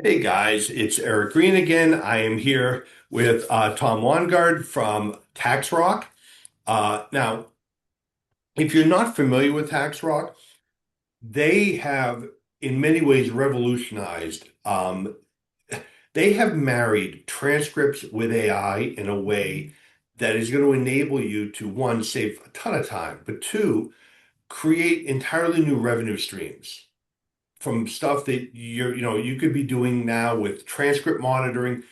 Hey guys, it's Eric Green again. I am here with Tom Wangaard from TaxRock. Now, if you're not familiar with TaxRock, they have in many ways revolutionized. They have married transcripts with AI in a way that is going to enable you to, one, save a ton of time, but two, create entirely new revenue streams from stuff that you could be doing now with transcript monitoring.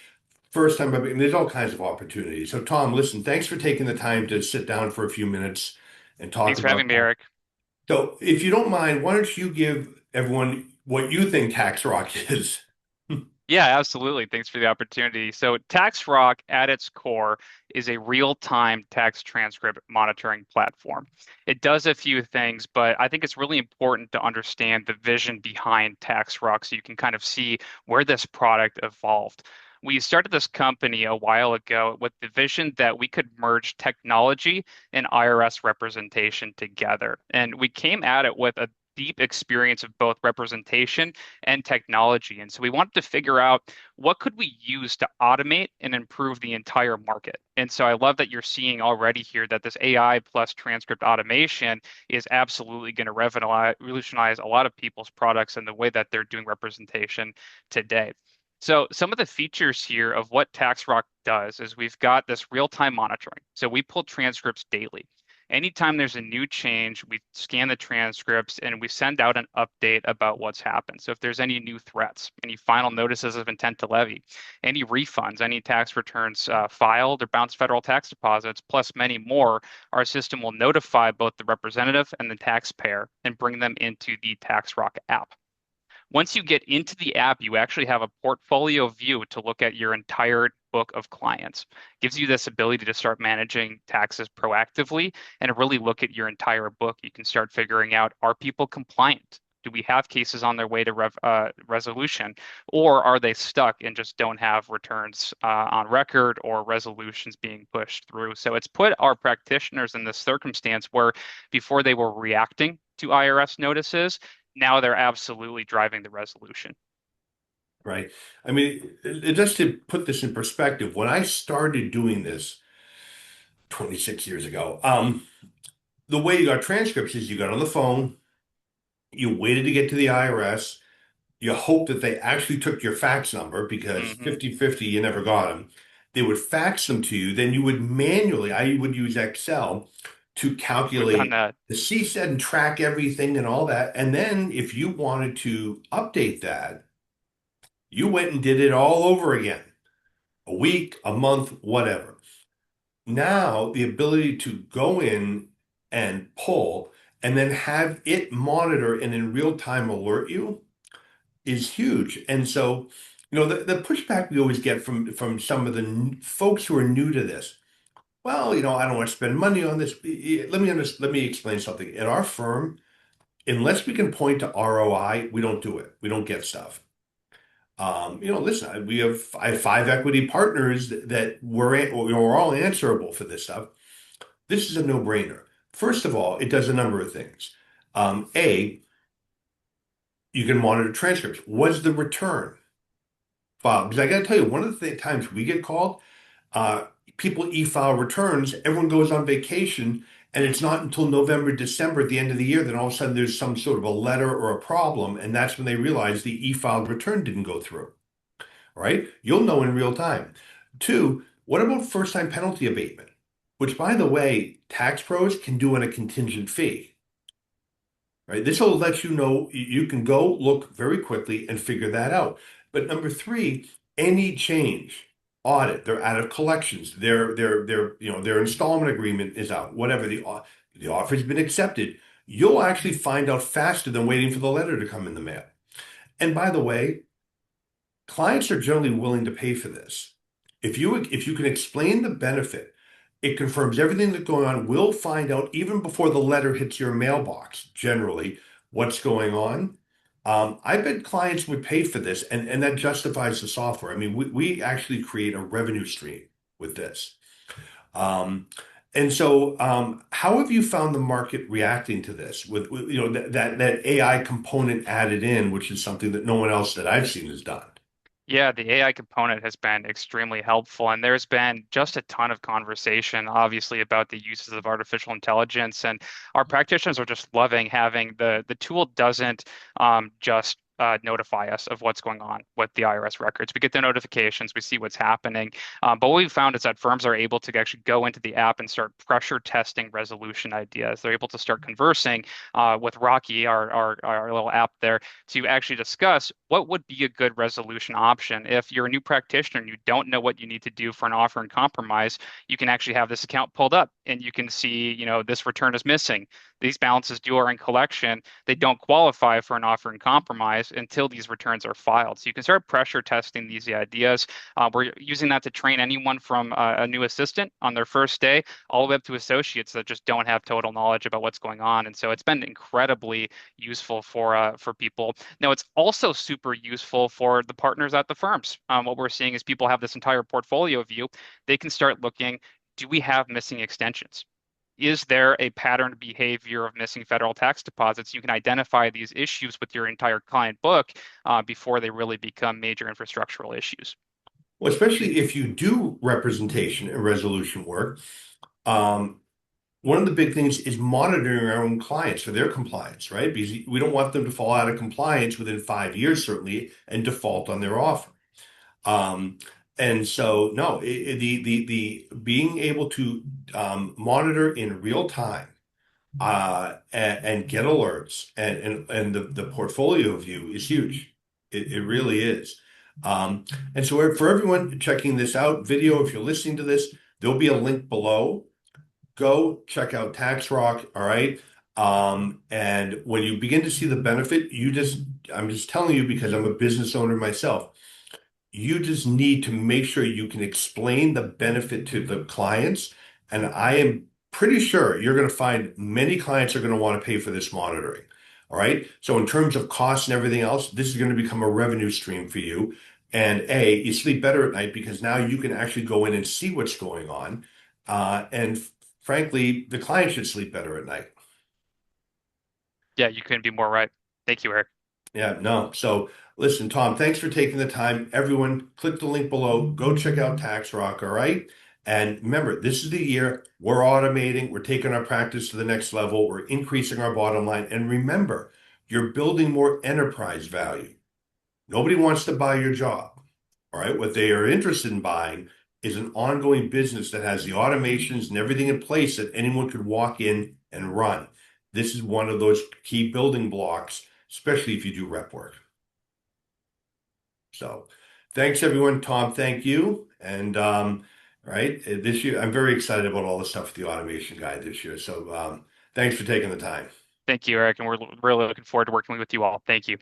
First time, I mean, there's all kinds of opportunities. So, Tom, listen, thanks for taking the time to sit down for a few minutes and talk Thanks for about having me, that. Eric. So, if you don't mind, why don't you give everyone what you think tax rock is? Yeah, absolutely. Thanks for the opportunity. So, TaxRock at its core is a real-time tax transcript monitoring platform. It does a few things, but I think it's really important to understand the vision behind TaxRock so you can kind of see where this product evolved. We started this company a while ago with the vision that we could merge technology and IRS representation together. And we came at it with a deep experience of both representation and technology. And so we wanted to figure out what could we use to automate and improve the entire market. And so I love that you're seeing already here that this AI plus transcript automation is absolutely going to revolutionize a lot of people's products and the way that they're doing representation today. So some of the features here of what TaxRock does is we've got this real-time monitoring. So we pull transcripts daily. Anytime there's a new change, we scan the transcripts and we send out an update about what's happened. So if there's any new threats, any final notices of intent to levy, any refunds, any tax returns filed or bounced federal tax deposits, plus many more, our system will notify both the representative and the taxpayer and bring them into the TaxRock app. Once you get into the app, you actually have a portfolio view to look at your entire book of clients. Gives you this ability to start managing taxes proactively and really look at your entire book. You can start figuring out, are people compliant? Do we have cases on their way to resolution, or are they stuck and just don't have returns on record or resolutions being pushed through? So it's put our practitioners in this circumstance where before they were reacting to IRS notices, now they're absolutely driving the resolution. Right. I mean, just to put this in perspective, when I started doing this 26 years ago, the way you got transcripts is you got on the phone, you waited to get to the IRS. You hope that they actually took your fax number because Hmm. 50-50, you never got them. They would fax them to you. Then you would manually, I would use Excel to We've done calculate that. the CSAT and track everything and all that. And then if you wanted to update that, you went and did it all over again, a week, a month, whatever. Now, the ability to go in and pull and then have it monitor and in real time alert you is huge. And so, the pushback we always get from some of the folks who are new to this. Well, I don't want to spend money on this. Let me explain something. At our firm, unless we can point to ROI, we don't do it. We don't get stuff. Listen, I have five equity partners that we're all answerable for this stuff. This is a no-brainer. First of all, it does a number of things. A, you can monitor transcripts. What's the return? Because I got to tell you, one of the times we get called, uh, people e-file returns, everyone goes on vacation, and it's not until November, December at the end of the year that all of a sudden there's some sort of a letter or a problem, and that's when they realize the e-filed return didn't go through, right? You'll know in real time. Two, what about first-time penalty abatement? Which, by the way, tax pros can do on a contingent fee, right? This will let you know you can go look very quickly and figure that out. But number three, any change, audit, they're out of collections, their installment agreement is out, whatever the offer's been accepted. You'll actually find out faster than waiting for the letter to come in the mail. And by the way, clients are generally willing to pay for this. If you can explain the benefit, it confirms everything that's going on. We'll find out even before the letter hits your mailbox, generally, what's going on. I bet clients would pay for this, and that justifies the software. I mean, we actually create a revenue stream with this. And so, how have you found the market reacting to this with that AI component added in, which is something that no one else that I've seen has done? Yeah, the AI component has been extremely helpful, and there's been just a ton of conversation, obviously, about the uses of artificial intelligence. And our practitioners are just loving having the tool doesn't just notify us of what's going on with the IRS records. We get the notifications, we see what's happening. But what we've found is that firms are able to actually go into the app and start pressure testing resolution ideas. They're able to start conversing with Rocky, our little app there, to actually discuss what would be a good resolution option. If you're a new practitioner and you don't know what you need to do for an offer and compromise, you can actually have this account pulled up and you can see, this return is missing. These balances due are in collection. They don't qualify for an offer and compromise until these returns are filed. So you can start pressure testing these ideas. We're using that to train anyone from a new assistant on their first day all the way up to associates that just don't have total knowledge about what's going on. And so it's been incredibly useful for people. Now, it's also super useful for the partners at the firms. What we're seeing is people have this entire portfolio view. They can start looking, do we have missing extensions? Is there a patterned behavior of missing federal tax deposits? You can identify these issues with your entire client book before they really become major infrastructural issues. Well, especially if you do representation and resolution work, um, one of the big things is monitoring our own clients for their compliance, right? Because we don't want them to fall out of compliance within 5 years, certainly, and default on their offer. Um, and so, no, the being able to monitor in real time and get alerts and the portfolio view is huge. It really is. And so for everyone checking this out, video, if you're listening to this, there'll be a link below. Go check out TaxRock, all right? And when you begin to see the benefit, I'm just telling you because I'm a business owner myself. You just need to make sure you can explain the benefit to the clients. And I am pretty sure you're going to find many clients are going to want to pay for this monitoring. All right. So in terms of costs and everything else, this is going to become a revenue stream for you. And you sleep better at night because now you can actually go in and see what's going on. And frankly, the client should sleep better at night. Yeah, you couldn't be more right. Thank you, Eric. Yeah, no. So listen, Tom, thanks for taking the time. Everyone, click the link below. Go check out TaxRock, all right? And remember, this is the year we're automating, we're taking our practice to the next level, we're increasing our bottom line. And remember, you're building more enterprise value. Nobody wants to buy your job, all right? What they are interested in buying is an ongoing business that has the automations and everything in place that anyone could walk in and run. This is one of those key building blocks, especially if you do rep work. So thanks everyone. Tom, thank you. And right, this year I'm very excited about all the stuff with the automation guide this year. So thanks for taking the time. Thank you, Eric. And we're really looking forward to working with you all. Thank you.